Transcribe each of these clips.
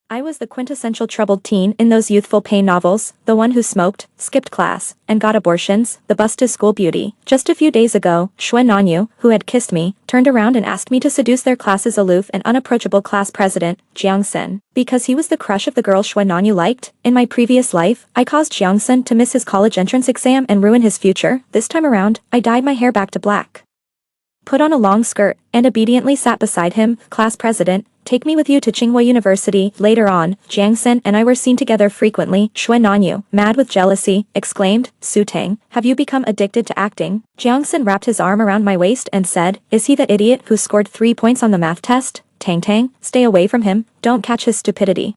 I was the quintessential troubled teen in those youthful pain novels, the one who smoked, skipped class, and got abortions, the busted school beauty. Just a few days ago, Xue Nanyu, who had kissed me, turned around and asked me to seduce their class's aloof and unapproachable class president, Jiang Sen. Because he was the crush of the girl Xue Nanyu liked, in my previous life, I caused Jiang Sen to miss his college entrance exam and ruin his future. This time around, I dyed my hair back to black, put on a long skirt, and obediently sat beside him. Class president, take me with you to Tsinghua University. Later on, Jiang Sen and I were seen together frequently. Xue Nanyu, mad with jealousy, exclaimed, Su Tang, have you become addicted to acting? Jiang Sen wrapped his arm around my waist and said, is he that idiot who scored 3 points on the math test? Tang Tang, stay away from him, don't catch his stupidity.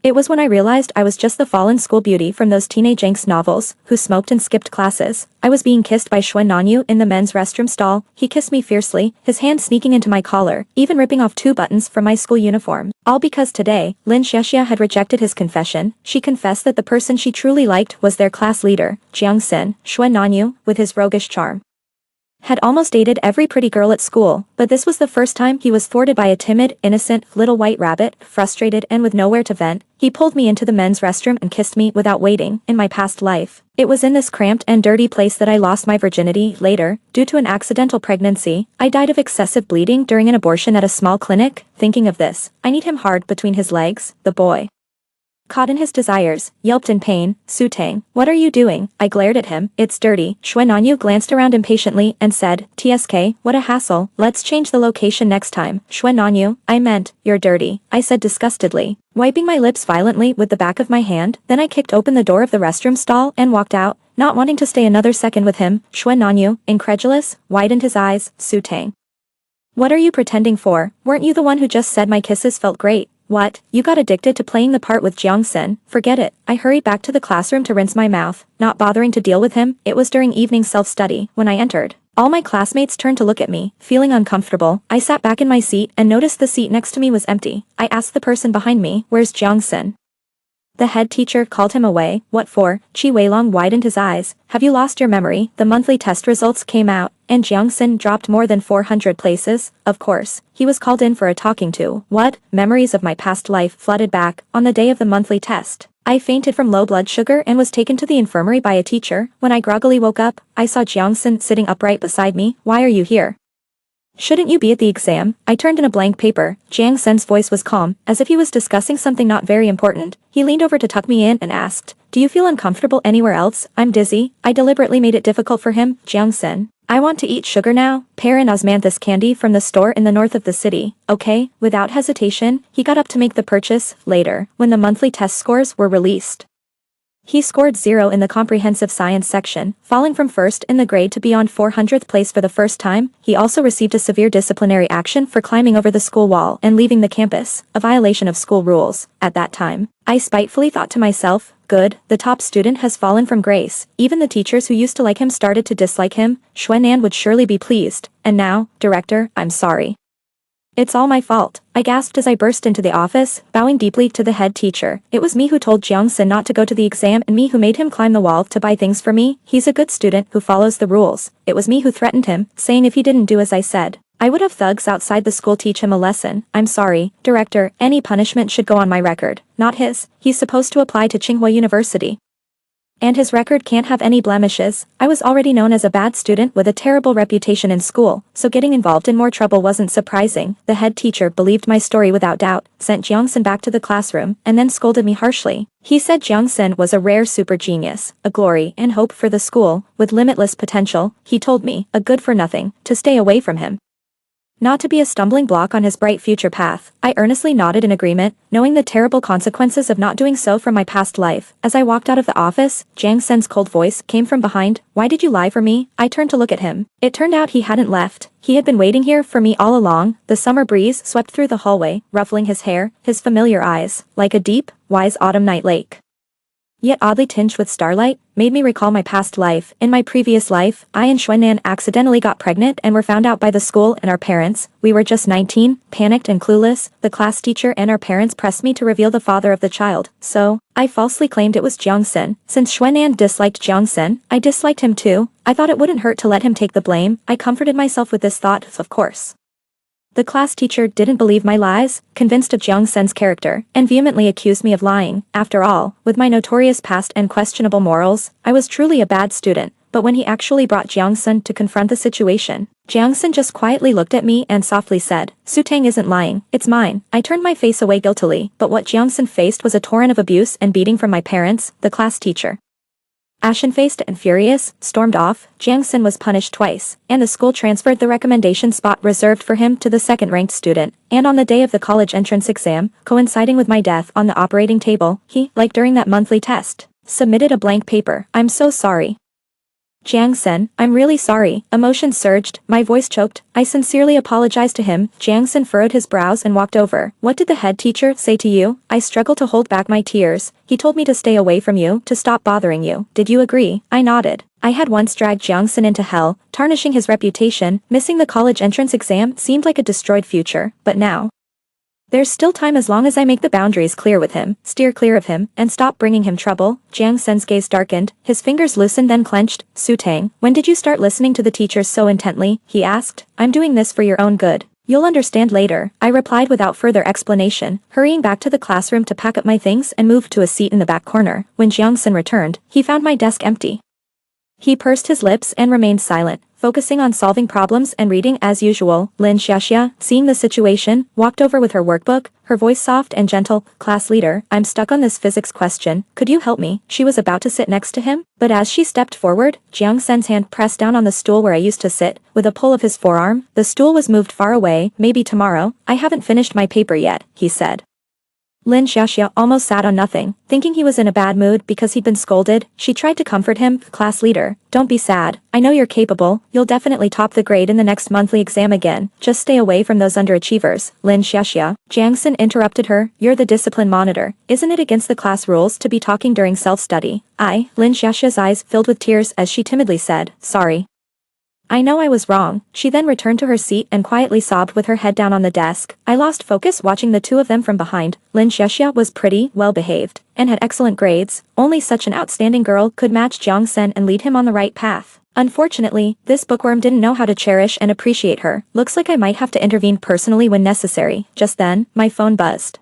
It was when I realized I was just the fallen school beauty from those teenage angst novels, who smoked and skipped classes. I was being kissed by Xue Nanyu in the men's restroom stall. He kissed me fiercely, his hand sneaking into my collar, even ripping off 2 buttons from my school uniform. All because today, Lin Xiexia had rejected his confession. She confessed that the person she truly liked was their class leader, Jiang Sen. Xue Nanyu, with his roguish charm, had almost dated every pretty girl at school, but this was the first time he was thwarted by a timid, innocent, little white rabbit. Frustrated and with nowhere to vent, he pulled me into the men's restroom and kissed me without waiting. In my past life, it was in this cramped and dirty place that I lost my virginity. Later, due to an accidental pregnancy, I died of excessive bleeding during an abortion at a small clinic. Thinking of this, I kneed him hard between his legs. The boy, caught in his desires, yelped in pain, Su Tang, what are you doing? I glared at him, it's dirty. Xue Nanyu glanced around impatiently and said, TSK, what a hassle, let's change the location next time. Xue Nanyu, I meant, you're dirty, I said disgustedly, wiping my lips violently with the back of my hand. Then I kicked open the door of the restroom stall and walked out, not wanting to stay another second with him. Xue Nanyu, incredulous, widened his eyes, Su Tang, what are you pretending for? Weren't you the one who just said my kisses felt great? What, you got addicted to playing the part with Jiang Sen? Forget it. I hurried back to the classroom to rinse my mouth, not bothering to deal with him. It was during evening self-study. When I entered, all my classmates turned to look at me. Feeling uncomfortable, I sat back in my seat and noticed the seat next to me was empty. I asked the person behind me, where's Jiang Sen? The head teacher called him away. What for? Chi Weilong widened his eyes. Have you lost your memory? The monthly test results came out, and Jiang Sen dropped more than 400 places. Of course, he was called in for a talking to. What? Memories of my past life flooded back. On the day of the monthly test, I fainted from low blood sugar and was taken to the infirmary by a teacher. When I groggily woke up, I saw Jiang Sen sitting upright beside me. Why are you here? Shouldn't you be at the exam? I turned in a blank paper. Jiang Sen's voice was calm, as if he was discussing something not very important. He leaned over to tuck me in and asked, do you feel uncomfortable anywhere else? I'm dizzy. I deliberately made it difficult for him. Jiang Sen, I want to eat sugar now. Pear and osmanthus candy from the store in the north of the city. Okay. Without hesitation, he got up to make the purchase. Later, when the monthly test scores were released, he scored 0 in the comprehensive science section, falling from first in the grade to beyond 400th place for the first time. He also received a severe disciplinary action for climbing over the school wall and leaving the campus, a violation of school rules. At that time, I spitefully thought to myself, good, the top student has fallen from grace. Even the teachers who used to like him started to dislike him. Xue Nan would surely be pleased. And now, director, I'm sorry. It's all my fault, I gasped as I burst into the office, bowing deeply to the head teacher. It was me who told Jiang Sen not to go to the exam and me who made him climb the wall to buy things for me. He's a good student who follows the rules. It was me who threatened him, saying if he didn't do as I said, I would have thugs outside the school teach him a lesson. I'm sorry, director, any punishment should go on my record, not his. He's supposed to apply to Tsinghua University, and his record can't have any blemishes. I was already known as a bad student with a terrible reputation in school, so getting involved in more trouble wasn't surprising. The head teacher believed my story without doubt, sent Jiang Sen back to the classroom, and then scolded me harshly. He said Jiang Sen was a rare super genius, a glory and hope for the school, with limitless potential. He told me, a good-for-nothing, to stay away from him, not to be a stumbling block on his bright future path. I earnestly nodded in agreement, knowing the terrible consequences of not doing so from my past life. As I walked out of the office, Jiang Sen's cold voice came from behind. Why did you lie for me? I turned to look at him. It turned out he hadn't left. He had been waiting here for me all along. The summer breeze swept through the hallway, ruffling his hair, his familiar eyes, like a deep, wise autumn night lake, yet oddly tinged with starlight, made me recall my past life. In my previous life, I and Xue Nan accidentally got pregnant and were found out by the school and our parents. We were just 19, panicked and clueless. The class teacher and our parents pressed me to reveal the father of the child, so I falsely claimed it was Jiang Sen. Since Xue Nan disliked Jiang Sen, I disliked him too. I thought it wouldn't hurt to let him take the blame. I comforted myself with this thought, of course, The class teacher didn't believe my lies, convinced of Jiang Sen's character, and vehemently accused me of lying. After all, with my notorious past and questionable morals, I was truly a bad student. But when he actually brought Jiang Sen to confront the situation, Jiang Sen just quietly looked at me and softly said, "Su Tang isn't lying, it's mine." I turned my face away guiltily, but what Jiang Sen faced was a torrent of abuse and beating from my parents, the class teacher. Ashen-faced and furious, stormed off, Jiang Sen was punished twice, and the school transferred the recommendation spot reserved for him to the second-ranked student, and on the day of the college entrance exam, coinciding with my death on the operating table, he, like during that monthly test, submitted a blank paper. "I'm so sorry. Jiang Sen, I'm really sorry." Emotion surged, my voice choked. I sincerely apologized to him. Jiang Sen furrowed his brows and walked over. "What did the head teacher say to you?" I struggled to hold back my tears. "He told me to stay away from you, to stop bothering you. Did you agree?" I nodded. I had once dragged Jiang Sen into hell, tarnishing his reputation. Missing the college entrance exam seemed like a destroyed future, but now, there's still time as long as I make the boundaries clear with him, steer clear of him, and stop bringing him trouble. Jiang Sen's gaze darkened, his fingers loosened then clenched. "Su Tang, when did you start listening to the teachers so intently?" he asked. "I'm doing this for your own good. You'll understand later," I replied without further explanation, hurrying back to the classroom to pack up my things and move to a seat in the back corner. When Jiang Sen returned, he found my desk empty. He pursed his lips and remained silent, focusing on solving problems and reading as usual. Lin Xiaxia, seeing the situation, walked over with her workbook, her voice soft and gentle. "Class leader, I'm stuck on this physics question. Could you help me?" She was about to sit next to him, but as she stepped forward, Jiang Sen's hand pressed down on the stool where I used to sit. With a pull of his forearm, the stool was moved far away. "Maybe tomorrow. I haven't finished my paper yet," he said. Lin Xiaxia almost sat on nothing, thinking he was in a bad mood because he'd been scolded. She tried to comfort him. "Class leader, don't be sad. I know you're capable. You'll definitely top the grade in the next monthly exam again. Just stay away from those underachievers." Lin Xiaxia. Jiang Sen interrupted her. "You're the discipline monitor. Isn't it against the class rules to be talking during self-study?" Lin Xiaxia's eyes filled with tears as she timidly said, "Sorry. I know I was wrong." She then returned to her seat and quietly sobbed with her head down on the desk. I lost focus watching the two of them from behind. Lin Xiaxia was pretty, well-behaved, and had excellent grades. Only such an outstanding girl could match Jiang Sen and lead him on the right path. Unfortunately, this bookworm didn't know how to cherish and appreciate her. Looks like I might have to intervene personally when necessary. Just then, my phone buzzed.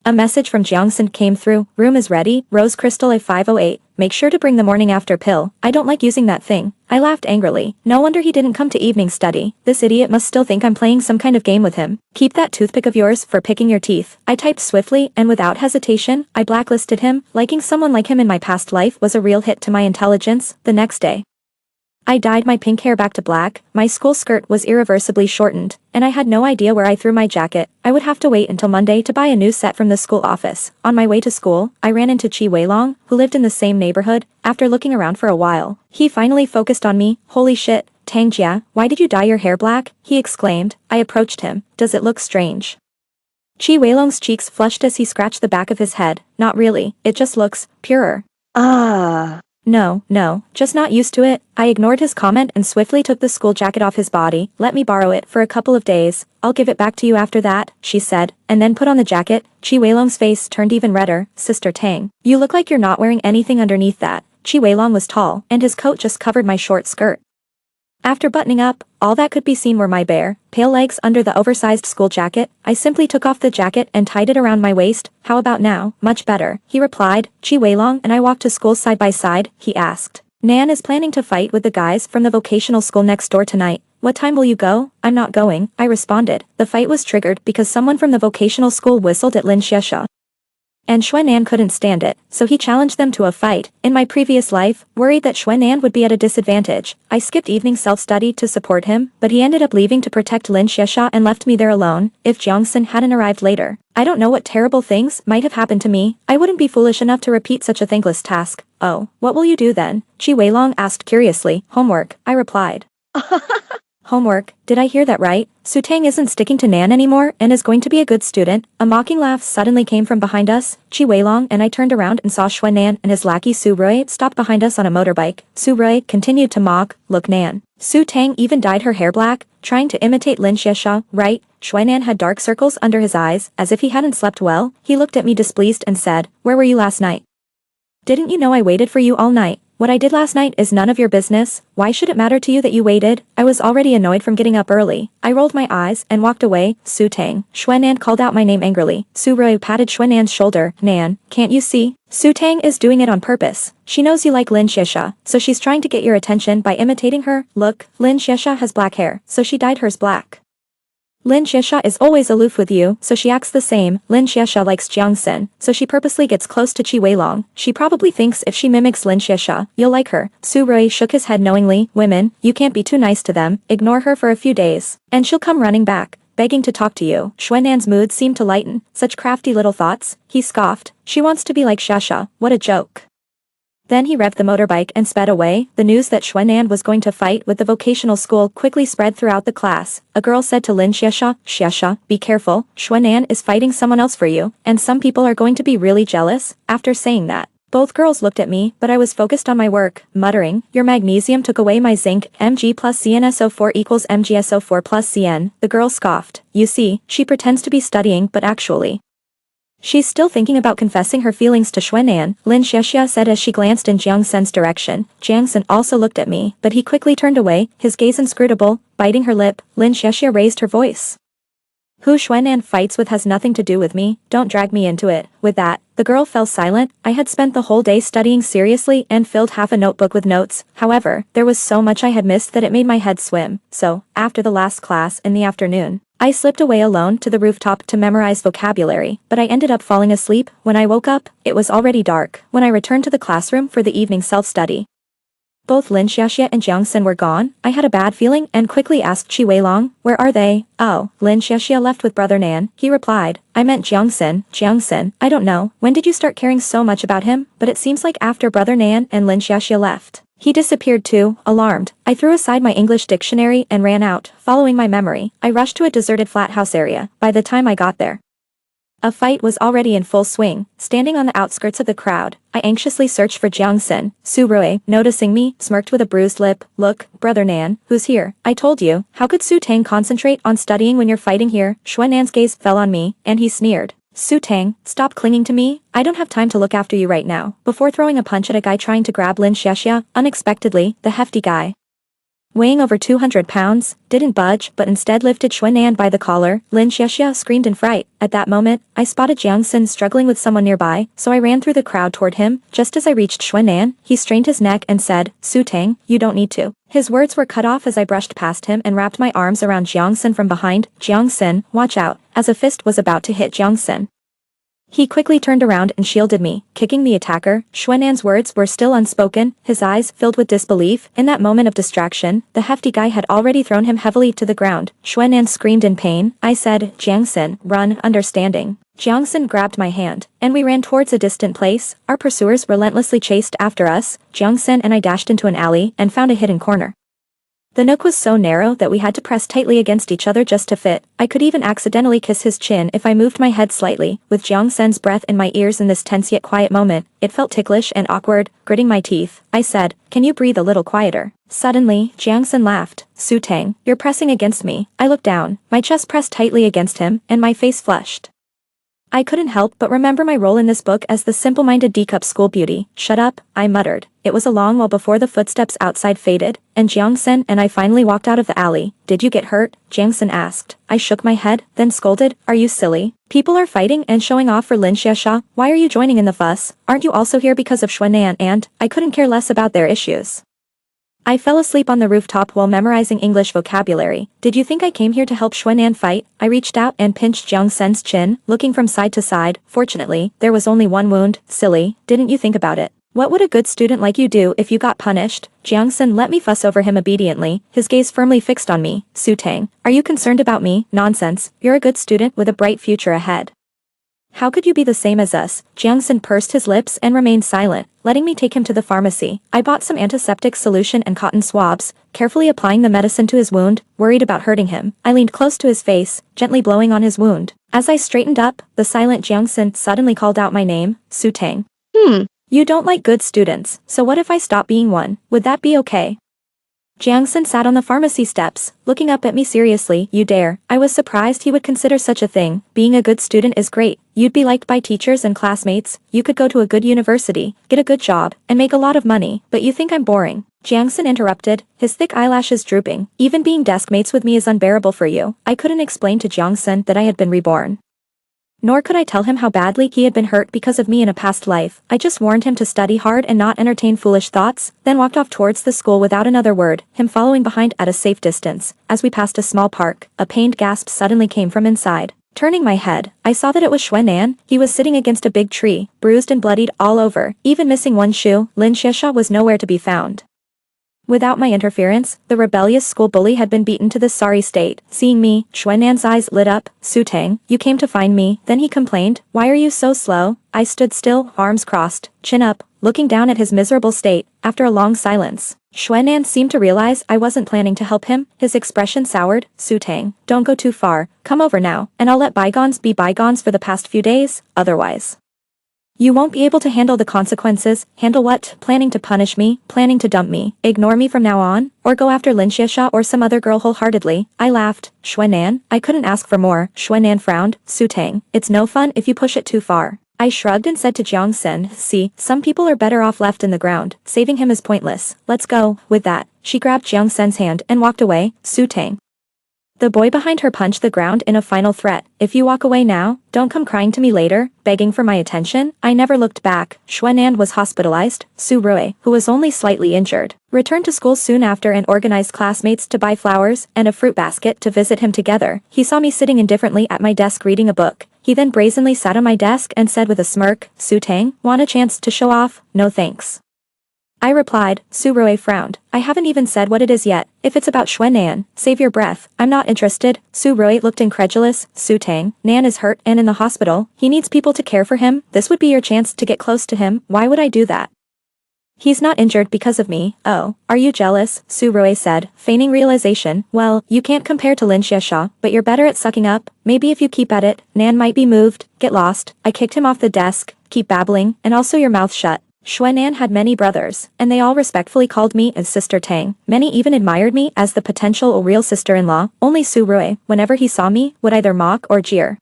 A message from Jiang Sen came through. "Room is ready, Rose Crystal A508. Make sure to bring the morning after pill. I don't like using that thing." I laughed angrily. No wonder he didn't come to evening study. This idiot must still think I'm playing some kind of game with him. "Keep that toothpick of yours for picking your teeth." I typed swiftly, and without hesitation, I blacklisted him. Liking someone like him in my past life was a real hit to my intelligence. The next day, I dyed my pink hair back to black, my school skirt was irreversibly shortened, and I had no idea where I threw my jacket. I would have to wait until Monday to buy a new set from the school office. On my way to school, I ran into Qi Weilong, who lived in the same neighborhood. After looking around for a while, he finally focused on me. "Holy shit, Tang Jia, why did you dye your hair black?" he exclaimed. I approached him. "Does it look strange?" Qi Weilong's cheeks flushed as he scratched the back of his head. "Not really, it just looks purer." No, just not used to it." I ignored his comment and swiftly took the school jacket off his body. "Let me borrow it for a couple of days. I'll give it back to you after that," she said, and then put on the jacket. Qi Weilong's face turned even redder. "Sister Tang, you look like you're not wearing anything underneath that." Qi Weilong was tall, and his coat just covered my short skirt. After buttoning up, all that could be seen were my bare, pale legs under the oversized school jacket. I simply took off the jacket and tied it around my waist. "How about now?" "Much better," he replied. Qi Weilong and I walked to school side by side. He asked, "Nan is planning to fight with the guys from the vocational school next door tonight. What time will you go?" "I'm not going," I responded. The fight was triggered because someone from the vocational school whistled at Lin Xiaxia, and Xuanan couldn't stand it, so he challenged them to a fight. In my previous life, worried that Xuanan would be at a disadvantage, I skipped evening self-study to support him, but he ended up leaving to protect Lin Xiaxia and left me there alone. If Jiang Sen hadn't arrived later, I don't know what terrible things might have happened to me. I wouldn't be foolish enough to repeat such a thankless task. "Oh, what will you do then?" Qi Weilong asked curiously. "Homework," I replied. "Homework, did I hear that right? Su Tang isn't sticking to Nan anymore and is going to be a good student." A mocking laugh suddenly came from behind us. Qi Weilong and I turned around and saw Xuanan and his lackey Su Rui stop behind us on a motorbike. Su Rui continued to mock. "Look, Nan. Su Tang even dyed her hair black, trying to imitate Lin Xiaxia, right?" Xuanan had dark circles under his eyes, as if he hadn't slept well. He looked at me displeased and said, "Where were you last night? Didn't you know I waited for you all night?" What I did last night is none of your business. Why should it matter to you that you waited? I was already annoyed from getting up early. I rolled my eyes and walked away. Su Tang. Xuan called out my name angrily. Su Rui patted Xuan shoulder. Nan, can't you see? Su Tang is doing it on purpose. She knows you like Lin Xixia, so she's trying to get your attention by imitating her. Look, Lin Xixia has black hair, so she dyed hers black. Lin Xixia is always aloof with you, so she acts the same. Lin Xixia likes Jiang Xin, so she purposely gets close to Qi Weilong. She probably thinks if she mimics Lin Xixia, you'll like her. Su Rui shook his head knowingly. Women, you can't be too nice to them. Ignore her for a few days, and she'll come running back, begging to talk to you. Xuan'an's mood seemed to lighten. Such crafty little thoughts. He scoffed. She wants to be like Xia. What a joke. Then he revved the motorbike and sped away. The news that Xuan was going to fight with the vocational school quickly spread throughout the class. A girl said to Lin Xixia, be careful, Xuan is fighting someone else for you, and some people are going to be really jealous. After saying that, both girls looked at me, but I was focused on my work, muttering, your magnesium took away my zinc, Mg plus CnSO4 equals MgSO4 plus Cn. The girl scoffed. You see, she pretends to be studying but actually, she's still thinking about confessing her feelings to Xuan. Lin Xixia said as she glanced in Jiang Sen's direction. Jiang Sen also looked at me, but he quickly turned away, his gaze inscrutable. Biting her lip, Lin Xixia raised her voice. Who Xuan fights with has nothing to do with me, don't drag me into it. With that, the girl fell silent. I had spent the whole day studying seriously and filled half a notebook with notes. However, there was so much I had missed that it made my head swim. So, after the last class in the afternoon, I slipped away alone to the rooftop to memorize vocabulary, but I ended up falling asleep. When I woke up, it was already dark. When I returned to the classroom for the evening self-study, both Lin Xixia and Jiang Sen were gone. I had a bad feeling and quickly asked Qi Weilong, where are they? Oh, Lin Xixia left with Brother Nan. He replied, I meant Jiang Sen. Jiang Sen, I don't know, when did you start caring so much about him? But it seems like after Brother Nan and Lin Xixia left, he disappeared too. Alarmed, I threw aside my English dictionary and ran out. Following my memory, I rushed to a deserted flat house area. By the time I got there, a fight was already in full swing. Standing on the outskirts of the crowd, I anxiously searched for Jiang Sen. Su Rui, noticing me, smirked with a bruised lip. Look, Brother Nan, who's here? I told you, how could Su Tang concentrate on studying when you're fighting here? Xuan'an's gaze fell on me, and he sneered. Su Tang, stop clinging to me. I don't have time to look after you right now. Before throwing a punch at a guy trying to grab Lin Xixia, unexpectedly, the hefty guy, weighing over 200 pounds, didn't budge but instead lifted Xuan by the collar. Lin Xixia screamed in fright. At that moment, I spotted Jiang Sen struggling with someone nearby, so I ran through the crowd toward him. Just as I reached Xuan, he strained his neck and said, Su Tang, you don't need to. His words were cut off as I brushed past him and wrapped my arms around Jiang Sen from behind. Jiang Sen, watch out, as a fist was about to hit Jiang Sen. He quickly turned around and shielded me, kicking the attacker. Xuan'an's words were still unspoken, his eyes filled with disbelief. In that moment of distraction, the hefty guy had already thrown him heavily to the ground. Xuan'an screamed in pain. I said, Jiang Sen, run, understanding. Jiang Sen grabbed my hand, and we ran towards a distant place. Our pursuers relentlessly chased after us. Jiang Sen and I dashed into an alley and found a hidden corner. The nook was so narrow that we had to press tightly against each other just to fit. I could even accidentally kiss his chin if I moved my head slightly. With Jiang Sen's breath in my ears in this tense yet quiet moment, it felt ticklish and awkward. Gritting my teeth, I said, can you breathe a little quieter? Suddenly, Jiang Sen laughed. Su Tang, you're pressing against me. I looked down, my chest pressed tightly against him, and my face flushed. I couldn't help but remember my role in this book as the simple-minded D-cup school beauty. Shut up, I muttered. It was a long while before the footsteps outside faded, and Jiang Sen and I finally walked out of the alley. Did you get hurt? Jiang Sen asked. I shook my head, then scolded, are you silly? People are fighting and showing off for Lin Xixia. Why are you joining in the fuss? Aren't you also here because of Xuan and I couldn't care less about their issues. I fell asleep on the rooftop while memorizing English vocabulary. Did you think I came here to help Xuan fight? I reached out and pinched Jiang Sen's chin, looking from side to side. Fortunately, there was only one wound. Silly, didn't you think about it? What would a good student like you do if you got punished? Jiang Sen let me fuss over him obediently, his gaze firmly fixed on me. Su Tang, are you concerned about me? Nonsense, you're a good student with a bright future ahead. How could you be the same as us? Jiang Sen pursed his lips and remained silent, letting me take him to the pharmacy. I bought some antiseptic solution and cotton swabs, carefully applying the medicine to his wound, worried about hurting him. I leaned close to his face, gently blowing on his wound. As I straightened up, the silent Jiang Sen suddenly called out my name, Su Tang. You don't like good students, so what if I stop being one? Would that be okay? Jiangsun sat on the pharmacy steps, looking up at me seriously. You dare? I was surprised he would consider such a thing. Being a good student is great. You'd be liked by teachers and classmates, you could go to a good university, get a good job, and make a lot of money, but you think I'm boring. Jiangsun interrupted, his thick eyelashes drooping. Even being desk mates with me is unbearable for you. I couldn't explain to Jiangsun that I had been reborn. Nor could I tell him how badly he had been hurt because of me in a past life. I just warned him to study hard and not entertain foolish thoughts, then walked off towards the school without another word, him following behind at a safe distance. As we passed a small park, a pained gasp suddenly came from inside. Turning my head, I saw that it was Xuan. He was sitting against a big tree, bruised and bloodied all over, even missing one shoe. Lin Xiexia was nowhere to be found. Without my interference, the rebellious school bully had been beaten to this sorry state. Seeing me, Xuan'an's eyes lit up. Su Tang, you came to find me. Then he complained, why are you so slow? I stood still, arms crossed, chin up, looking down at his miserable state. After a long silence, Xuan'an seemed to realize I wasn't planning to help him. His expression soured. Su Tang, don't go too far. Come over now, and I'll let bygones be bygones for the past few days, otherwise you won't be able to handle the consequences. Handle what? Planning to punish me? Planning to dump me? Ignore me from now on? Or go after Lin Xiexia or some other girl wholeheartedly? I laughed. Xuan, I couldn't ask for more. Xuan frowned. Su Tang, it's no fun if you push it too far. I shrugged and said to Jiangsun, see, some people are better off left in the ground. Saving him is pointless. Let's go. With that, she grabbed Jiangsun's hand and walked away. Su Tang. The boy behind her punched the ground in a final threat. If you walk away now, don't come crying to me later, begging for my attention. I never looked back. Xuan was hospitalized. Su Rui, who was only slightly injured, returned to school soon after and organized classmates to buy flowers and a fruit basket to visit him together. He saw me sitting indifferently at my desk reading a book. He then brazenly sat on my desk and said with a smirk, Su Tang, want a chance to show off? No thanks. I replied. Su Rui frowned. I haven't even said what it is yet. If it's about Xuan, save your breath. I'm not interested. Su Rui looked incredulous. Su Tang, Nan is hurt and in the hospital. He needs people to care for him. This would be your chance to get close to him. Why would I do that? He's not injured because of me. Oh, are you jealous? Su Rui said, feigning realization. Well, you can't compare to Lin Xiexia, but you're better at sucking up. Maybe if you keep at it, Nan might be moved. Get lost. I kicked him off the desk. Keep babbling, and also your mouth shut. Xuan had many brothers, and they all respectfully called me as Sister Tang. Many even admired me as the potential or real sister-in-law. Only Su Rui, whenever he saw me, would either mock or jeer.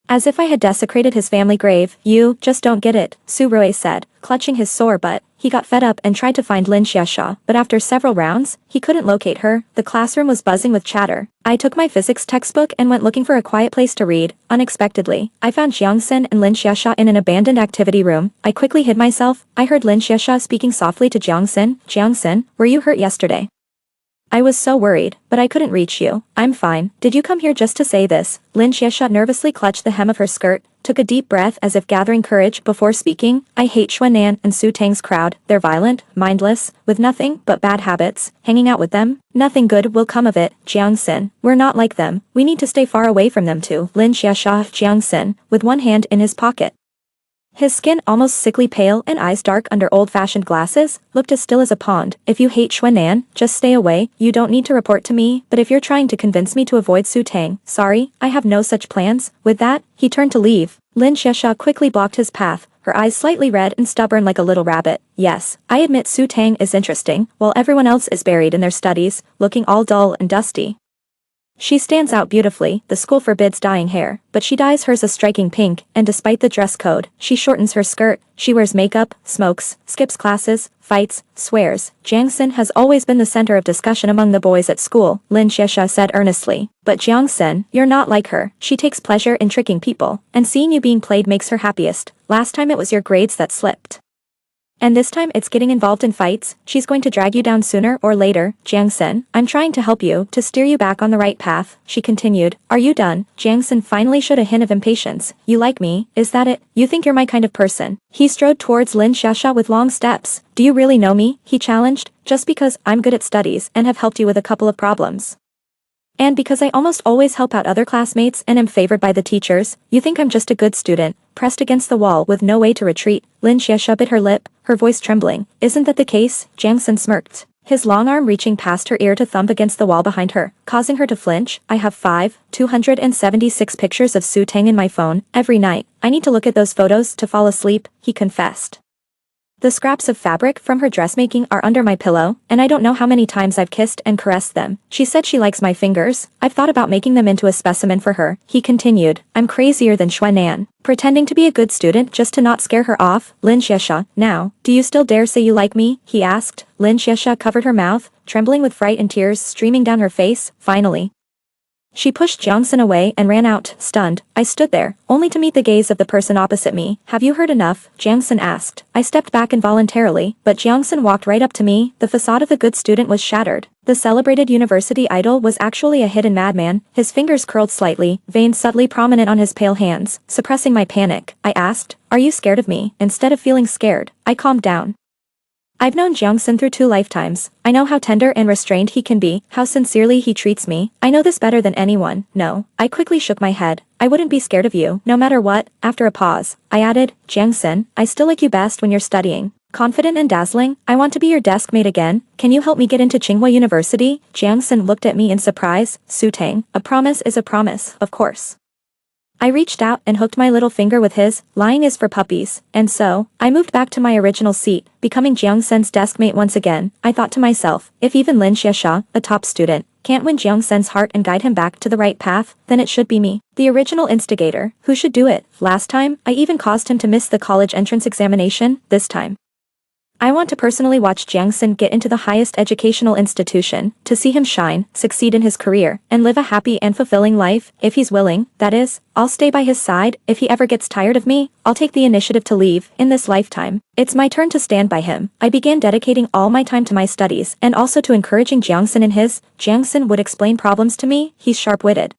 As if I had desecrated his family grave. You just don't get it, Su Rui said, clutching his sore butt. He got fed up and tried to find Lin Xiexia, but after several rounds, he couldn't locate her. The classroom was buzzing with chatter. I took my physics textbook and went looking for a quiet place to read. Unexpectedly, I found Jiangsun and Lin Xiexia in an abandoned activity room. I quickly hid myself. I heard Lin Xiexia speaking softly to Jiangsun. Jiangsun, were you hurt yesterday? I was so worried, but I couldn't reach you. I'm fine. Did you come here just to say this? Lin Xiexia nervously clutched the hem of her skirt, took a deep breath as if gathering courage before speaking. I hate Xuan and Su Tang's crowd. They're violent, mindless, with nothing but bad habits. Hanging out with them, nothing good will come of it. Jiangsun, we're not like them. We need to stay far away from them too. Lin Xiexia. Jiangsun, with one hand in his pocket, his skin almost sickly pale and eyes dark under old-fashioned glasses, looked as still as a pond. If you hate Xuan, just stay away. You don't need to report to me, but if you're trying to convince me to avoid Su Tang, sorry, I have no such plans. With that, he turned to leave. Lin Xiexia quickly blocked his path, her eyes slightly red and stubborn like a little rabbit. Yes, I admit Su Tang is interesting, while everyone else is buried in their studies, looking all dull and dusty. She stands out beautifully. The school forbids dyeing hair, but she dyes hers a striking pink, and despite the dress code, she shortens her skirt. She wears makeup, smokes, skips classes, fights, swears. Jiangsun has always been the center of discussion among the boys at school, Lin Xiexia said earnestly. But Jiangsun, you're not like her. She takes pleasure in tricking people, and seeing you being played makes her happiest. Last time it was your grades that slipped, and this time it's getting involved in fights. She's going to drag you down sooner or later. Jiangsun, I'm trying to help you, to steer you back on the right path, she continued. Are you done? Jiangsun finally showed a hint of impatience. You like me, is that it? You think you're my kind of person? He strode towards Lin Xiexia with long steps. Do you really know me? He challenged. Just because I'm good at studies and have helped you with a couple of problems, and because I almost always help out other classmates and am favored by the teachers, you think I'm just a good student, pressed against the wall with no way to retreat. Lin Xiexia bit her lip, her voice trembling. Isn't that the case? Jiangsun smirked, his long arm reaching past her ear to thump against the wall behind her, causing her to flinch. I have 276 pictures of Su Tang in my phone, every night. I need to look at those photos to fall asleep, he confessed. The scraps of fabric from her dressmaking are under my pillow, and I don't know how many times I've kissed and caressed them. She said she likes my fingers. I've thought about making them into a specimen for her. He continued. I'm crazier than Xuan. Pretending to be a good student just to not scare her off. Lin Xiexia, now, do you still dare say you like me? He asked. Lin Xiexia covered her mouth, trembling with fright and tears streaming down her face. Finally, she pushed Jiangsun away and ran out, stunned. I stood there, only to meet the gaze of the person opposite me. Have you heard enough? Jiangsun asked. I stepped back involuntarily, but Jiangsun walked right up to me. The facade of the good student was shattered. The celebrated university idol was actually a hidden madman, his fingers curled slightly, veins subtly prominent on his pale hands, suppressing my panic. I asked, are you scared of me? Instead of feeling scared, I calmed down. I've known Jiangsun through 2 lifetimes. I know how tender and restrained he can be, how sincerely he treats me. I know this better than anyone. No. I quickly shook my head. I wouldn't be scared of you, no matter what. After a pause, I added, Jiangsun, I still like you best when you're studying. Confident and dazzling, I want to be your desk mate again. Can you help me get into Tsinghua University? Jiangsun looked at me in surprise. Su Tang, a promise is a promise, of course. I reached out and hooked my little finger with his. Lying is for puppies. And so, I moved back to my original seat, becoming Jiangsun's deskmate once again. I thought to myself, if even Lin Xiexia, a top student, can't win Jiangsun's heart and guide him back to the right path, then it should be me. The original instigator. Who should do it? Last time, I even caused him to miss the college entrance examination. This time, I want to personally watch Jiangsun get into the highest educational institution, to see him shine, succeed in his career, and live a happy and fulfilling life, if he's willing, that is. I'll stay by his side. If he ever gets tired of me, I'll take the initiative to leave. In this lifetime, it's my turn to stand by him. I began dedicating all my time to my studies, and also to encouraging Jiangsun in his. Jiangsun would explain problems to me. He's sharp-witted.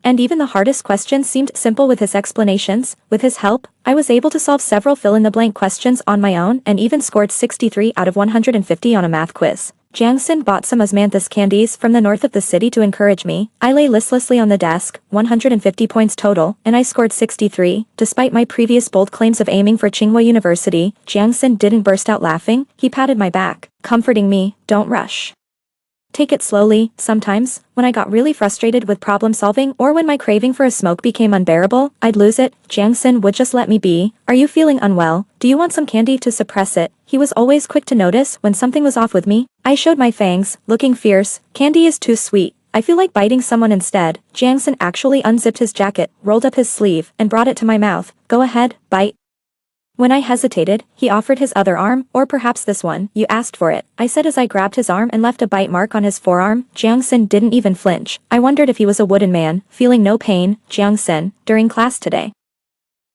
And even the hardest questions seemed simple with his explanations. With his help, I was able to solve several fill-in-the-blank questions on my own and even scored 63 out of 150 on a math quiz. Jiangsun bought some osmanthus candies from the north of the city to encourage me. I lay listlessly on the desk, 150 points total, and I scored 63. Despite my previous bold claims of aiming for Tsinghua University, Jiangsun didn't burst out laughing. He patted my back, comforting me. Don't rush. Take it slowly. Sometimes, when I got really frustrated with problem solving or when my craving for a smoke became unbearable, I'd lose it. Jiangsun would just let me be. Are you feeling unwell? Do you want some candy to suppress it? He was always quick to notice when something was off with me. I showed my fangs, looking fierce. Candy is too sweet. I feel like biting someone instead. Jiangsun actually unzipped his jacket, rolled up his sleeve, and brought it to my mouth. Go ahead, bite. When I hesitated, he offered his other arm, or perhaps this one. You asked for it, I said as I grabbed his arm and left a bite mark on his forearm. Jiangsun didn't even flinch. I wondered if he was a wooden man, feeling no pain. Jiangsun, during class today,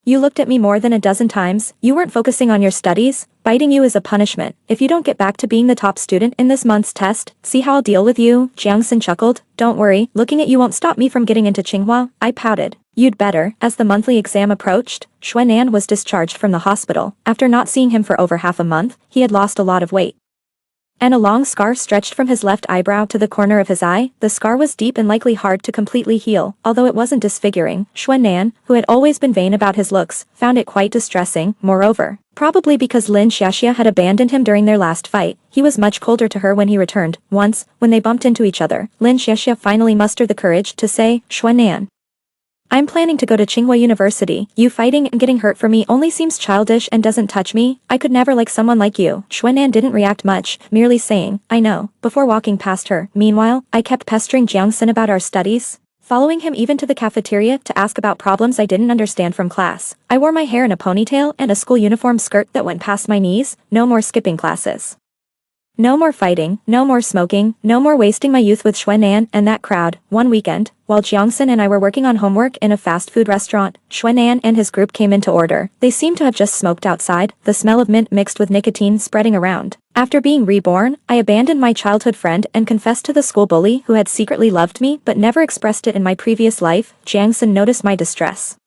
you looked at me more than a dozen times. You weren't focusing on your studies. Biting you is a punishment. If you don't get back to being the top student in this month's test, see how I'll deal with you? Jiangsun chuckled. Don't worry, looking at you won't stop me from getting into Tsinghua. I pouted. You'd better. As the monthly exam approached, Xuan was discharged from the hospital. After not seeing him for over half a month, he had lost a lot of weight. And a long scar stretched from his left eyebrow to the corner of his eye. The scar was deep and likely hard to completely heal, although it wasn't disfiguring. Xuan, who had always been vain about his looks, found it quite distressing. Moreover, probably because Lin Xiexia had abandoned him during their last fight, he was much colder to her when he returned. Once, when they bumped into each other, Lin Xiexia finally mustered the courage to say, Xuan, I'm planning to go to Tsinghua University. You fighting and getting hurt for me only seems childish and doesn't touch me. I could never like someone like you. Xuan didn't react much, merely saying, I know, before walking past her. Meanwhile, I kept pestering Jiangsun about our studies, following him even to the cafeteria to ask about problems I didn't understand from class. I wore my hair in a ponytail and a school uniform skirt that went past my knees. No more skipping classes. No more fighting, no more smoking, no more wasting my youth with Xuan and that crowd. One weekend, while Jiangsun and I were working on homework in a fast food restaurant, Xuan and his group came into order. They seemed to have just smoked outside, the smell of mint mixed with nicotine spreading around. After being reborn, I abandoned my childhood friend and confessed to the school bully who had secretly loved me but never expressed it in my previous life. Jiangsun noticed my distress.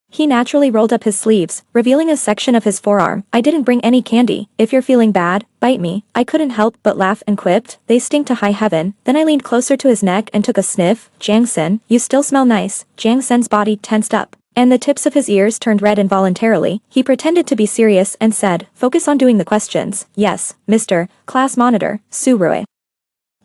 He naturally rolled up his sleeves, revealing a section of his forearm. I didn't bring any candy. If you're feeling bad, bite me. I couldn't help but laugh and quipped, they sting to high heaven. Then I leaned closer to his neck and took a sniff. Jiangsun, you still smell nice. Jiangsun's body tensed up, and the tips of his ears turned red involuntarily. He pretended to be serious and said, focus on doing the questions. Yes, Mr. Class Monitor, Su Rui.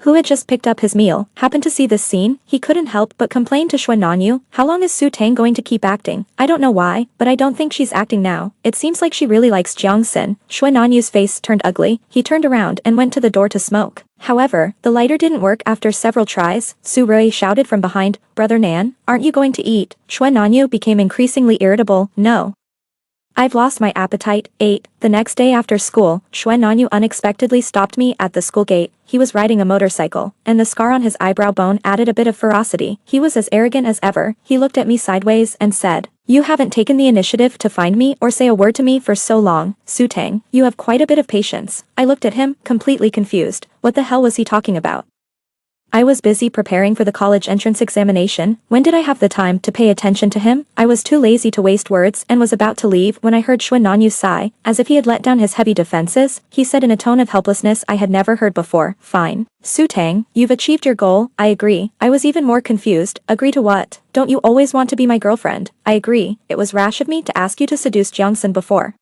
who had just picked up his meal, happened to see this scene, he couldn't help but complain to Xuan Nanyu, "How long is Su Tang going to keep acting? I don't know why, but I don't think she's acting now. It seems like she really likes Jiang Sin." Xuan Nanyu's face turned ugly, he turned around and went to the door to smoke. However, the lighter didn't work after several tries. Su Rui shouted from behind, "Brother Nan, aren't you going to eat?" Xuan Nanyu became increasingly irritable, "No. I've lost my appetite." 8. The next day after school, Xuan Nanyu unexpectedly stopped me at the school gate. He was riding a motorcycle, and the scar on his eyebrow bone added a bit of ferocity. He was as arrogant as ever. He looked at me sideways and said, "You haven't taken the initiative to find me or say a word to me for so long, Su Tang. You have quite a bit of patience." I looked at him, completely confused. What the hell was he talking about? I was busy preparing for the college entrance examination. When did I have the time to pay attention to him? I was too lazy to waste words and was about to leave when I heard Xuan Nanyu sigh, as if he had let down his heavy defenses. He said in a tone of helplessness I had never heard before, "Fine. Su Tang, you've achieved your goal." I agree. I was even more confused. Agree to what? Don't you always want to be my girlfriend? I agree. It was rash of me to ask you to seduce Jiang Sin before.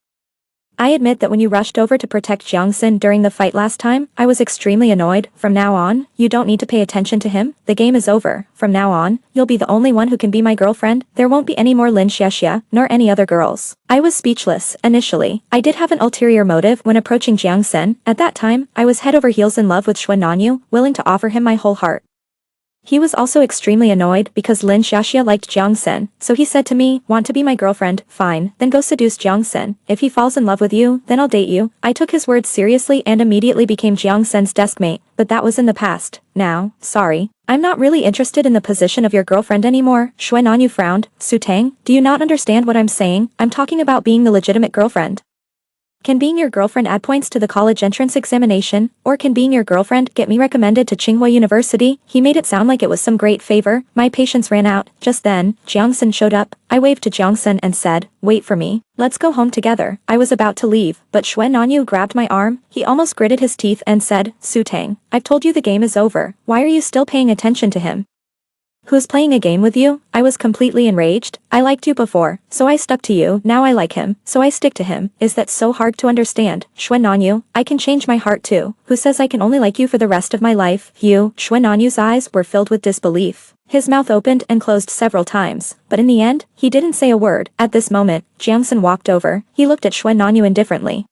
I admit that when you rushed over to protect Jiang Sin during the fight last time, I was extremely annoyed. From now on, you don't need to pay attention to him. The game is over. From now on, you'll be the only one who can be my girlfriend. There won't be any more Lin Xiaxia, nor any other girls. I was speechless. Initially, I did have an ulterior motive when approaching Jiang Sin. At that time, I was head over heels in love with Xuan Nanyu, willing to offer him my whole heart. He was also extremely annoyed because Lin Xiaxia liked Jiang Sin, so he said to me, "Want to be my girlfriend? Fine, then go seduce Jiang Sin. If he falls in love with you, then I'll date you." I took his words seriously and immediately became Jiang Sin's deskmate, but that was in the past. Now, sorry, I'm not really interested in the position of your girlfriend anymore. Xuan Nanyu frowned. "Su Tang, do you not understand what I'm saying? I'm talking about being the legitimate girlfriend. Can being your girlfriend add points to the college entrance examination, or can being your girlfriend get me recommended to Tsinghua University?" He made it sound like it was some great favor. My patience ran out. Just then, Jiang Sin showed up. I waved to Jiang Sin and said, "Wait for me. Let's go home together." I was about to leave, but Xuan Nanyu grabbed my arm. He almost gritted his teeth and said, "Su Tang, I've told you the game is over. Why are you still paying attention to him? Who's playing a game with you?" I was completely enraged. "I liked you before, so I stuck to you. Now I like him, so I stick to him. Is that so hard to understand? Xuan Nanyu, I can change my heart too. Who says I can only like you for the rest of my life? You?" Xuan Nanyu's eyes were filled with disbelief. His mouth opened and closed several times, but in the end, he didn't say a word. At this moment, Jiang Sin walked over. He looked at Xuan Nanyu indifferently,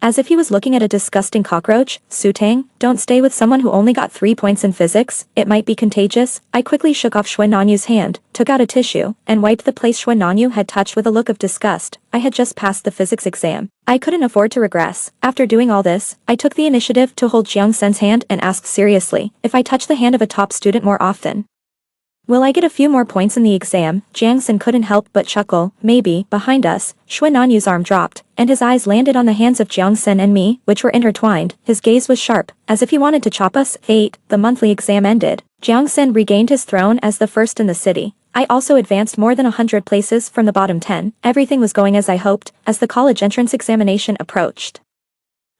as if he was looking at a disgusting cockroach. "Su Tang, don't stay with someone who only got 3 points in physics. It might be contagious." I quickly shook off Xuan Nanyu's hand, took out a tissue, and wiped the place Xuan Nanyu had touched with a look of disgust. I had just passed the physics exam. I couldn't afford to regress. After doing all this, I took the initiative to hold Jiang Sen's hand and asked seriously, "If I touch the hand of a top student more often, will I get a few more points in the exam?" Jiang Sin couldn't help but chuckle. "Maybe." Behind us, Xuan Nanyu's arm dropped, and his eyes landed on the hands of Jiang Sin and me, which were intertwined. His gaze was sharp, as if he wanted to chop us. 8. The monthly exam ended. Jiang Sin regained his throne as the first in the city. I also advanced more than 100 places from the bottom 10. Everything was going as I hoped, as the college entrance examination approached.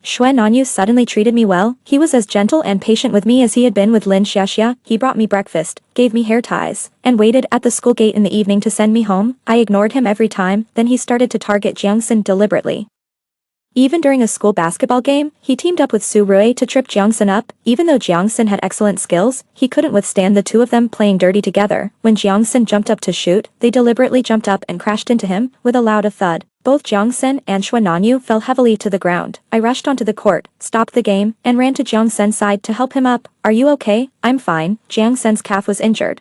Xuan Nanyu suddenly treated me well. He was as gentle and patient with me as he had been with Lin Xiaxia. He brought me breakfast, gave me hair ties, and waited at the school gate in the evening to send me home. I ignored him every time. Then he started to target Jiang Sin deliberately. Even during a school basketball game, he teamed up with Su Rui to trip Jiang Sin up. Even though Jiang Sin had excellent skills, he couldn't withstand the two of them playing dirty together. When Jiang Sin jumped up to shoot, they deliberately jumped up and crashed into him, with a loud thud. Both Jiang Sin and Xuan Nanyu fell heavily to the ground. I rushed onto the court, stopped the game, and ran to Jiang Sin's side to help him up. "Are you okay?" "I'm fine." Jiang Sin's calf was injured.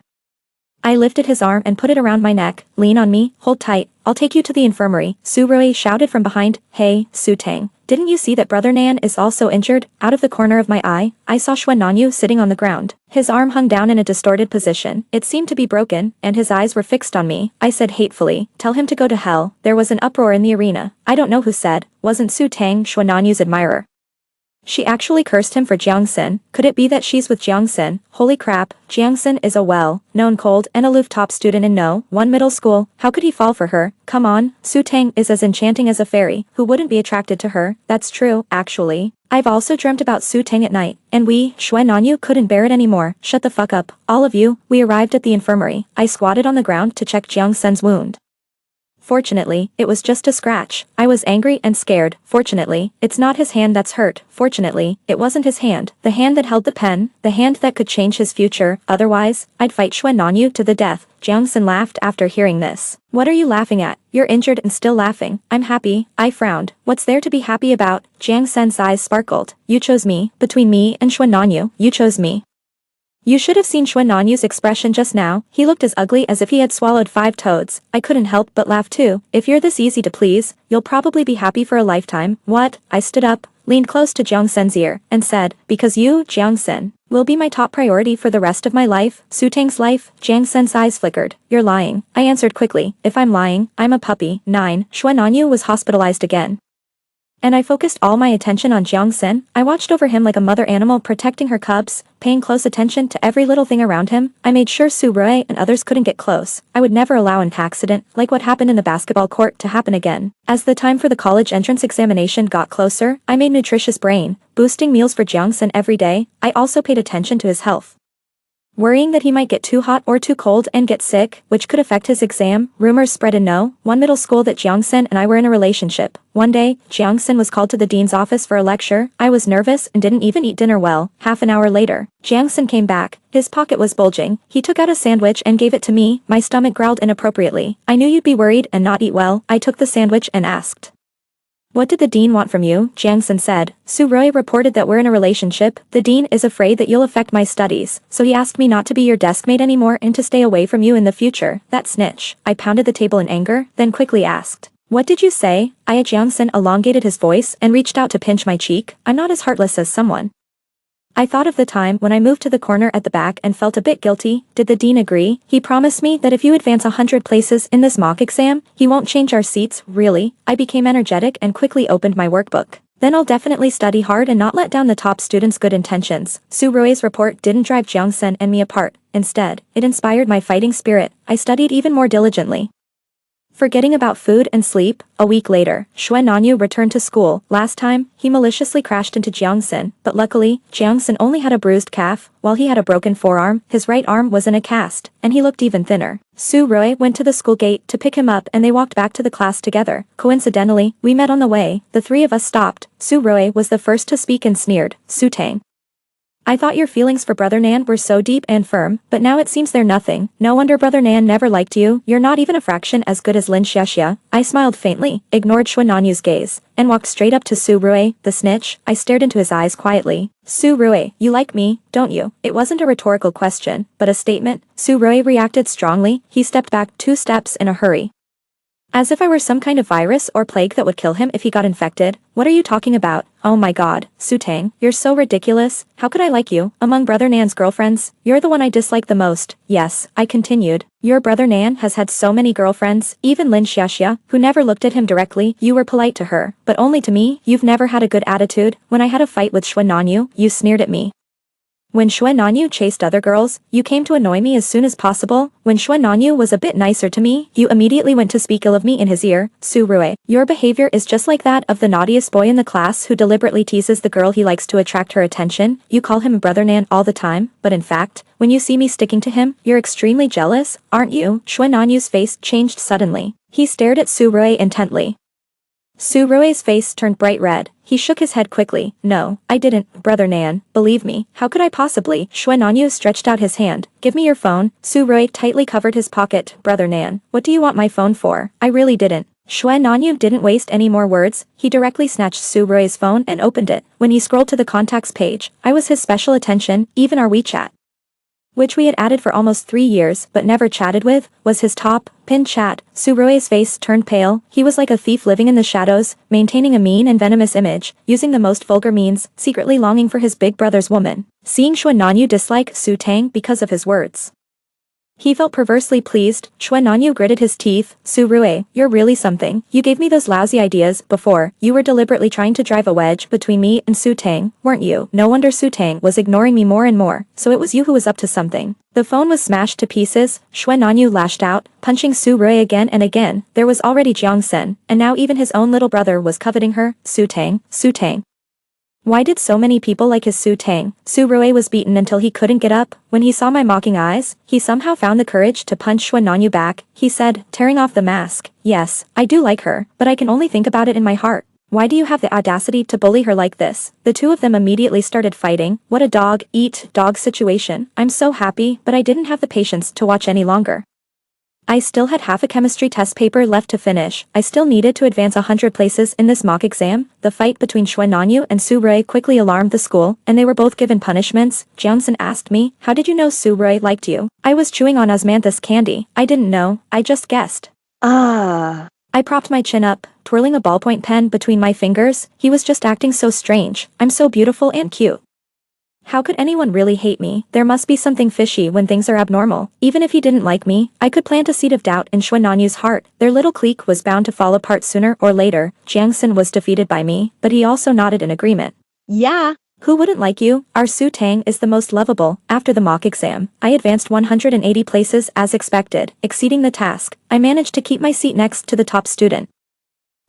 I lifted his arm and put it around my neck. "Lean on me, hold tight. I'll take you to the infirmary." Su Rui shouted from behind. "Hey, Su Tang, didn't you see that Brother Nan is also injured?" Out of the corner of my eye, I saw Xuan Nanyu sitting on the ground. His arm hung down in a distorted position. It seemed to be broken, and his eyes were fixed on me. I said hatefully, "Tell him to go to hell." There was an uproar in the arena. I don't know who said, "Wasn't Su Tang Xuan Nanyu's admirer? She actually cursed him for Jiang Sin. Could it be that she's with Jiang Sin? Holy crap, Jiang Sin is a well-known cold and aloof top student in No. 1 middle school. How could he fall for her? Come on, Su Tang is as enchanting as a fairy. Who wouldn't be attracted to her? That's true, actually. I've also dreamt about Su Tang at night, and Xuan Nanyu couldn't bear it anymore. Shut the fuck up, all of you. We arrived at the infirmary. I squatted on the ground to check Jiang Sin's wound. Fortunately, it was just a scratch. I was angry and scared. Fortunately, it's not his hand that's hurt. Fortunately, it wasn't his hand. The hand that held the pen. The hand that could change his future. Otherwise, I'd fight Xuan Nanyu to the death. Jiang Sin laughed after hearing this. What are you laughing at? You're injured and still laughing. I'm happy. I frowned. What's there to be happy about? Jiang Sen's eyes sparkled. You chose me. Between me and Xuan Nanyu, you chose me. You should have seen Xuan Nanyu's expression just now. He looked as ugly as if he had swallowed 5 toads. I couldn't help but laugh too. If you're this easy to please, you'll probably be happy for a lifetime. What? I stood up, leaned close to Jiang Sen's ear, and said, because you, Jiang Sen, will be my top priority for the rest of my life. Su Tang's life. Jiang Sen's eyes flickered. You're lying. I answered quickly. If I'm lying, I'm a puppy. 9. Xuan Nanyu was hospitalized again. And I focused all my attention on Jiang Sen. I watched over him like a mother animal protecting her cubs, paying close attention to every little thing around him. I made sure Su Rui and others couldn't get close. I would never allow an accident, like what happened in the basketball court, to happen again. As the time for the college entrance examination got closer, I made nutritious brain, boosting meals for Jiang Sen every day. I also paid attention to his health, worrying that he might get too hot or too cold and get sick, which could affect his exam. Rumors spread in one middle school that Jiang Sen and I were in a relationship. One day, Jiang Sen was called to the dean's office for a lecture. I was nervous and didn't even eat dinner well. Half an hour later, Jiang Sen came back. His pocket was bulging. He took out a sandwich and gave it to me. My stomach growled inappropriately. I knew you'd be worried and not eat well. I took the sandwich and asked, what did the dean want from you? Jiang Sen said. Su Rui reported that we're in a relationship. The dean is afraid that you'll affect my studies, so he asked me not to be your deskmate anymore and to stay away from you in the future. That snitch. I pounded the table in anger, then quickly asked, what did you say? Jiang Sen elongated his voice and reached out to pinch my cheek. I'm not as heartless as someone. I thought of the time when I moved to the corner at the back and felt a bit guilty. Did the dean agree? He promised me that if you advance 100 places in this mock exam, he won't change our seats. Really? I became energetic and quickly opened my workbook. Then I'll definitely study hard and not let down the top students' good intentions. Su Rui's report didn't drive Jiang Sen and me apart. Instead, it inspired my fighting spirit. I studied even more diligently, forgetting about food and sleep. A week later, Xuan Nanyu returned to school. Last time, he maliciously crashed into Jiang Sen, but luckily, Jiang Sen only had a bruised calf, while he had a broken forearm. His right arm was in a cast, and he looked even thinner. Su Rui went to the school gate to pick him up and they walked back to the class together. Coincidentally, we met on the way. The 3 of us stopped. Su Rui was the first to speak and sneered, Su Tang, I thought your feelings for Brother Nan were so deep and firm, but now it seems they're nothing. No wonder Brother Nan never liked you. You're not even a fraction as good as Lin Xiaxia. I smiled faintly, ignored Xuan Nanyu's gaze, and walked straight up to Su Rui, the snitch. I stared into his eyes quietly. Su Rui, you like me, don't you? It wasn't a rhetorical question, but a statement. Su Rui reacted strongly. He stepped back 2 steps in a hurry, as if I were some kind of virus or plague that would kill him if he got infected. What are you talking about? Oh my god, Su Tang, you're so ridiculous. How could I like you? Among Brother Nan's girlfriends, you're the one I dislike the most. Yes, I continued. Your Brother Nan has had so many girlfriends, even Lin Xiaxia, who never looked at him directly. You were polite to her, but only to me. You've never had a good attitude. When I had a fight with Xuan Nanyu, you sneered at me. When Xuan Nanyu chased other girls, you came to annoy me as soon as possible. When Xuan Nanyu was a bit nicer to me, you immediately went to speak ill of me in his ear. Su Rui, your behavior is just like that of the naughtiest boy in the class who deliberately teases the girl he likes to attract her attention. You call him Brother Nan all the time, but in fact, when you see me sticking to him, you're extremely jealous, aren't you? Xuan Nanyu's face changed suddenly. He stared at Su Rui intently. Su Rui's face turned bright red. He shook his head quickly. No, I didn't, Brother Nan. Believe me, how could I possibly? Xuan Nanyu stretched out his hand. Give me your phone. Su Rui tightly covered his pocket. Brother Nan, what do you want my phone for? I really didn't. Xuan Nanyu didn't waste any more words. He directly snatched Su Rui's phone and opened it. When he scrolled to the contacts page, I was his special attention. Even our WeChat, which we had added for almost 3 years but never chatted with, was his top pinned chat. Su Rui's face turned pale. He was like a thief living in the shadows, maintaining a mean and venomous image, using the most vulgar means, secretly longing for his big brother's woman. Seeing Xuan Nanyu dislike Su Tang because of his words, he felt perversely pleased. Xuan Nanyu gritted his teeth. Su Rui, you're really something. You gave me those lousy ideas before. You were deliberately trying to drive a wedge between me and Su Tang, weren't you? No wonder Su Tang was ignoring me more and more, so it was you who was up to something. The phone was smashed to pieces. Xuan Nanyu lashed out, punching Su Rui again and again. There was already Jiang Sen, and now even his own little brother was coveting her. Su Tang, Why did so many people like his Su Tang? Su Rui was beaten until he couldn't get up. When he saw my mocking eyes, he somehow found the courage to punch Xuan Nanyu back. He said, tearing off the mask, "Yes, I do like her, but I can only think about it in my heart. Why do you have the audacity to bully her like this?" The two of them immediately started fighting. What a dog-eat-dog situation. I'm so happy, but I didn't have the patience to watch any longer. I still had half a chemistry test paper left to finish. I still needed to advance 100 places in this mock exam. The fight between Xuan Nanyu and Su Rui quickly alarmed the school, and they were both given punishments. Jiangxin asked me, "How did you know Su Rui liked you?" I was chewing on osmanthus candy. I didn't know, I just guessed. I propped my chin up, twirling a ballpoint pen between my fingers. He was just acting so strange. I'm so beautiful and cute. How could anyone really hate me? There must be something fishy when things are abnormal. Even if he didn't like me, I could plant a seed of doubt in Xuan Nanyu's heart. Their little clique was bound to fall apart sooner or later. Jiangxin was defeated by me, but he also nodded in agreement. Yeah. Who wouldn't like you? Our Su Tang is the most lovable. After the mock exam, I advanced 180 places as expected, exceeding the task. I managed to keep my seat next to the top student.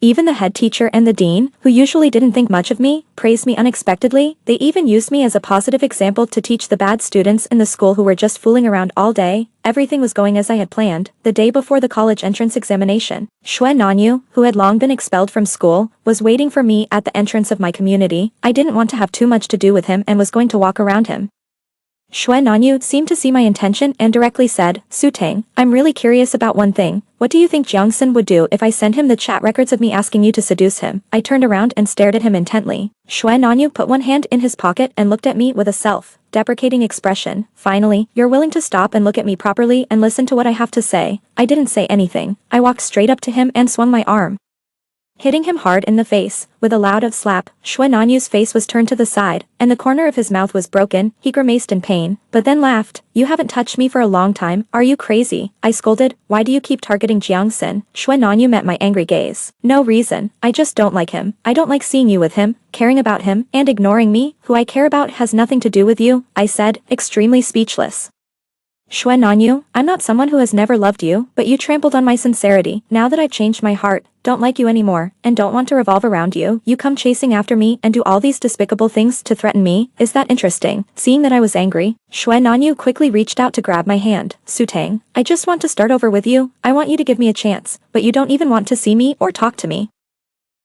Even the head teacher and the dean, who usually didn't think much of me, praised me unexpectedly. They even used me as a positive example to teach the bad students in the school who were just fooling around all day. Everything was going as I had planned. The day before the college entrance examination, Xuan Nanyu, who had long been expelled from school, was waiting for me at the entrance of my community. I didn't want to have too much to do with him and was going to walk around him. Xuan Nanyu seemed to see my intention and directly said, "Su Tang, I'm really curious about one thing. What do you think Jiangxin would do if I send him the chat records of me asking you to seduce him?" I turned around and stared at him intently. Xuan Nanyu put one hand in his pocket and looked at me with a self-deprecating expression. "Finally, you're willing to stop and look at me properly and listen to what I have to say." I didn't say anything. I walked straight up to him and swung my arm, hitting him hard in the face. With a loud slap, Xuan Nanyu's face was turned to the side, and the corner of his mouth was broken. He grimaced in pain, but then laughed. "You haven't touched me for a long time, are you crazy?" I scolded. "Why do you keep targeting Jiangxin?" Xuan Nanyu met my angry gaze. "No reason, I just don't like him. I don't like seeing you with him, caring about him, and ignoring me. Who I care about has nothing to do with you," I said, extremely speechless. "Xuan Nanyu, I'm not someone who has never loved you, but you trampled on my sincerity. Now that I've changed my heart, don't like you anymore, and don't want to revolve around you, you come chasing after me and do all these despicable things to threaten me. Is that interesting?" Seeing that I was angry, Xuan Nanyu quickly reached out to grab my hand. "Su Tang, I just want to start over with you. I want you to give me a chance, but you don't even want to see me or talk to me.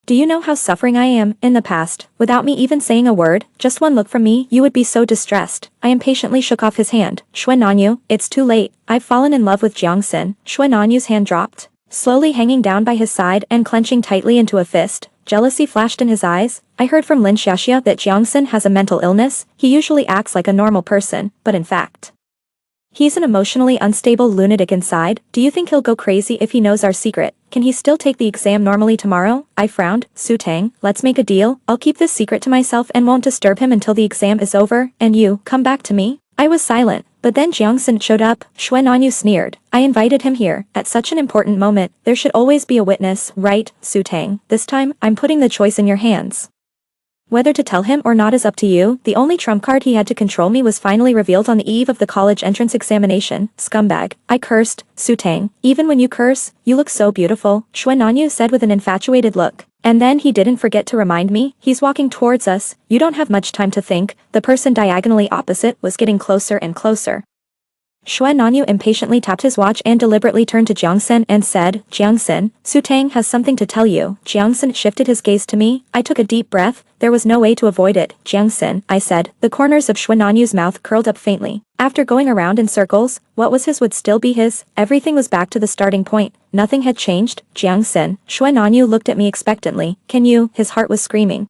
Do you know how suffering I am? In the past, without me even saying a word, just one look from me, you would be so distressed." I impatiently shook off his hand. "Xuan Nanyu, it's too late. I've fallen in love with Jiangxin." Xuan Nanyu's hand dropped, slowly hanging down by his side and clenching tightly into a fist. Jealousy flashed in his eyes. "I heard from Lin Xiaxia that Jiangxin has a mental illness. He usually acts like a normal person, but in fact, he's an emotionally unstable lunatic inside. Do you think he'll go crazy if he knows our secret? Can he still take the exam normally tomorrow?" I frowned. "Su Tang, let's make a deal. I'll keep this secret to myself and won't disturb him until the exam is over, and you, come back to me." I was silent, but then Jiangxin showed up. Xuan Nanyu sneered. "I invited him here. At such an important moment, there should always be a witness, right, Su Tang? This time, I'm putting the choice in your hands. Whether to tell him or not is up to you." The only trump card he had to control me was finally revealed on the eve of the college entrance examination. "Scumbag," I cursed. "Su Tang, even when you curse, you look so beautiful," Xuan Nanyu said with an infatuated look. And then he didn't forget to remind me, "He's walking towards us. You don't have much time to think." The person diagonally opposite was getting closer and closer. Xuan Nanyu impatiently tapped his watch and deliberately turned to Jiangxin and said, "Jiangxin, Su Tang has something to tell you." Jiangxin shifted his gaze to me. I took a deep breath. There was no way to avoid it. "Jiangxin," I said. The corners of Xuan Nanyu's mouth curled up faintly. After going around in circles, what was his would still be his. Everything was back to the starting point. Nothing had changed. "Jiangxin." Xuan Nanyu looked at me expectantly. "Can you?" His heart was screaming.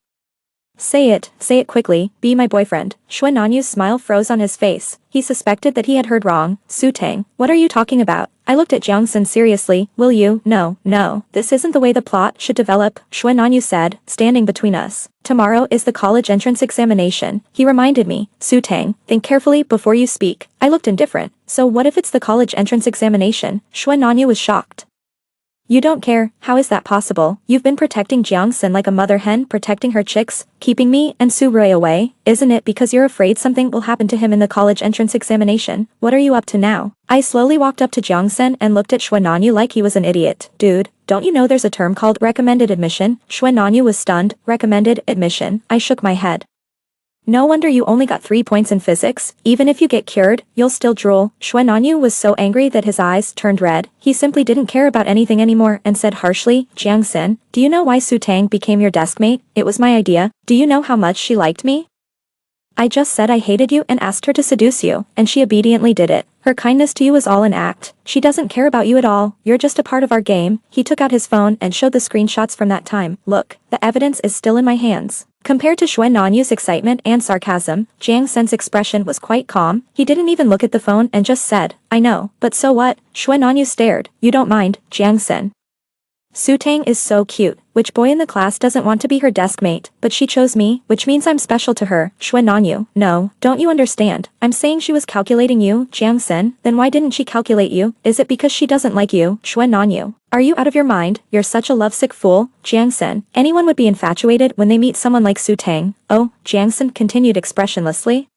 Say it quickly, be my boyfriend." Xuan Nanyu's smile froze on his face. He suspected that he had heard wrong. "Su Tang, what are you talking about?" I looked at Jiangxin seriously. "Will you?" No, this isn't the way the plot should develop," Xuan Nanyu said, standing between us. "Tomorrow is the college entrance examination," he reminded me. "Su Tang, think carefully before you speak." I looked indifferent. "So what if it's the college entrance examination?" Xuan Nanyu was shocked. "You don't care? How is that possible? You've been protecting Jiangxin like a mother hen protecting her chicks, keeping me and Su Rui away. Isn't it because you're afraid something will happen to him in the college entrance examination? What are you up to now?" I slowly walked up to Jiangxin and looked at Xuan Nanyu like he was an idiot. "Dude, don't you know there's a term called recommended admission?" Xuan Nanyu was stunned. "Recommended admission?" I shook my head. No wonder you only got 3 points in physics. Even if you get cured, you'll still drool. Xue Nanyu was so angry that his eyes turned red. He simply didn't care about anything anymore and said harshly, Jiang Xin, do you know why Su Tang became your deskmate? It was my idea. Do you know how much she liked me? I just said I hated you and asked her to seduce you, and she obediently did it. Her kindness to you is all an act. She doesn't care about you at all. You're just a part of our game. He took out his phone and showed the screenshots from that time. Look, the evidence is still in my hands. Compared to Xue Nanyu's excitement and sarcasm, Jiang Sen's expression was quite calm. He didn't even look at the phone and just said, I know, but so what? Xue Nanyu stared. You don't mind, Jiang Sen. Su Tang is so cute. Which boy in the class doesn't want to be her deskmate? But she chose me, which means I'm special to her. Xue Nanyu. No, don't you understand? I'm saying she was calculating you, Jiang Sen. Then why didn't she calculate you? Is it because she doesn't like you, Xue Nanyu? Are you out of your mind? You're such a lovesick fool, Jiang Sen. Anyone would be infatuated when they meet someone like Su Tang. Oh, Jiang Sen continued expressionlessly.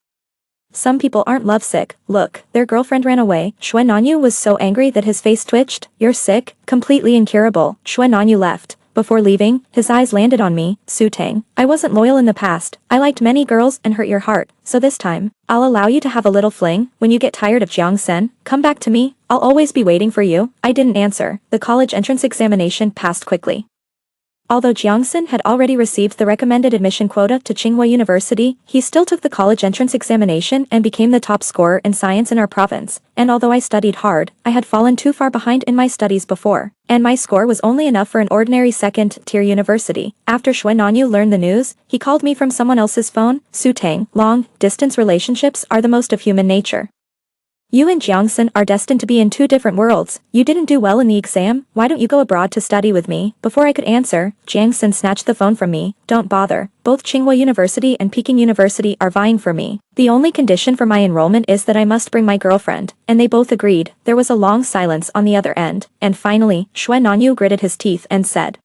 Some people aren't lovesick. Look, their girlfriend ran away. Xue Nanyu was so angry that his face twitched. You're sick, completely incurable. Xue Nanyu left. Before leaving, his eyes landed on me, Su Tang. I wasn't loyal in the past. I liked many girls and hurt your heart. So this time, I'll allow you to have a little fling. When you get tired of Jiang Sen, come back to me. I'll always be waiting for you. I didn't answer. The college entrance examination passed quickly. Although Jiang Sen had already received the recommended admission quota to Tsinghua University, he still took the college entrance examination and became the top scorer in science in our province. And although I studied hard, I had fallen too far behind in my studies before, and my score was only enough for an ordinary second-tier university. After Xue Nanyu learned the news, he called me from someone else's phone. Su Tang, long-distance relationships are the most of human nature. You and Jiang Sen are destined to be in two different worlds. You didn't do well in the exam, why don't you go abroad to study with me? Before I could answer, Jiang Sen snatched the phone from me. Don't bother. Both Tsinghua University and Peking University are vying for me. The only condition for my enrollment is that I must bring my girlfriend, and they both agreed. There was a long silence on the other end, and finally, Xue Nanyu gritted his teeth and said,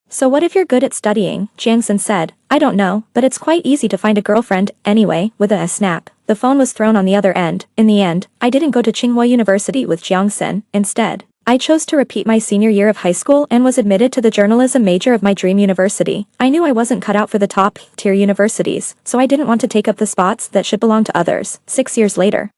So what if you're good at studying? Jiang Sen said, I don't know, but it's quite easy to find a girlfriend, anyway. With a snap, the phone was thrown on the other end. In the end, I didn't go to Tsinghua University with Jiang Sen. Instead, I chose to repeat my senior year of high school and was admitted to the journalism major of my dream university. I knew I wasn't cut out for the top-tier universities, so I didn't want to take up the spots that should belong to others. 6 years later,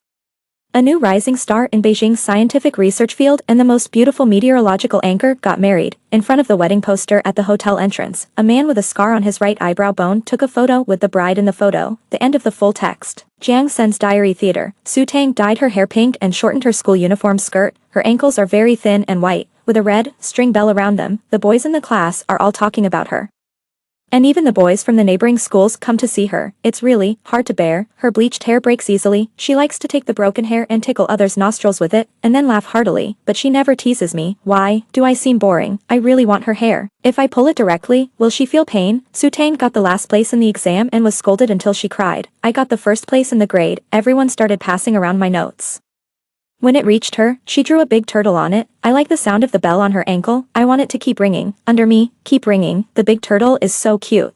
a new rising star in Beijing's scientific research field and the most beautiful meteorological anchor got married. In front of the wedding poster at the hotel entrance, a man with a scar on his right eyebrow bone took a photo with the bride in the photo. The end of the full text. Jiang Sen's Diary Theater. Su Tang dyed her hair pink and shortened her school uniform skirt. Her ankles are very thin and white, with a red string bell around them. The boys in the class are all talking about her. And even the boys from the neighboring schools come to see her. It's really hard to bear. Her bleached hair breaks easily. She likes to take the broken hair and tickle others' nostrils with it, and then laugh heartily. But she never teases me. Why? Do I seem boring? I really want her hair. If I pull it directly, will she feel pain? Su Tang got the last place in the exam and was scolded until she cried. I got the first place in the grade. Everyone started passing around my notes. When it reached her, she drew a big turtle on it. I like the sound of the bell on her ankle. I want it to keep ringing. Under me, keep ringing. The big turtle is so cute.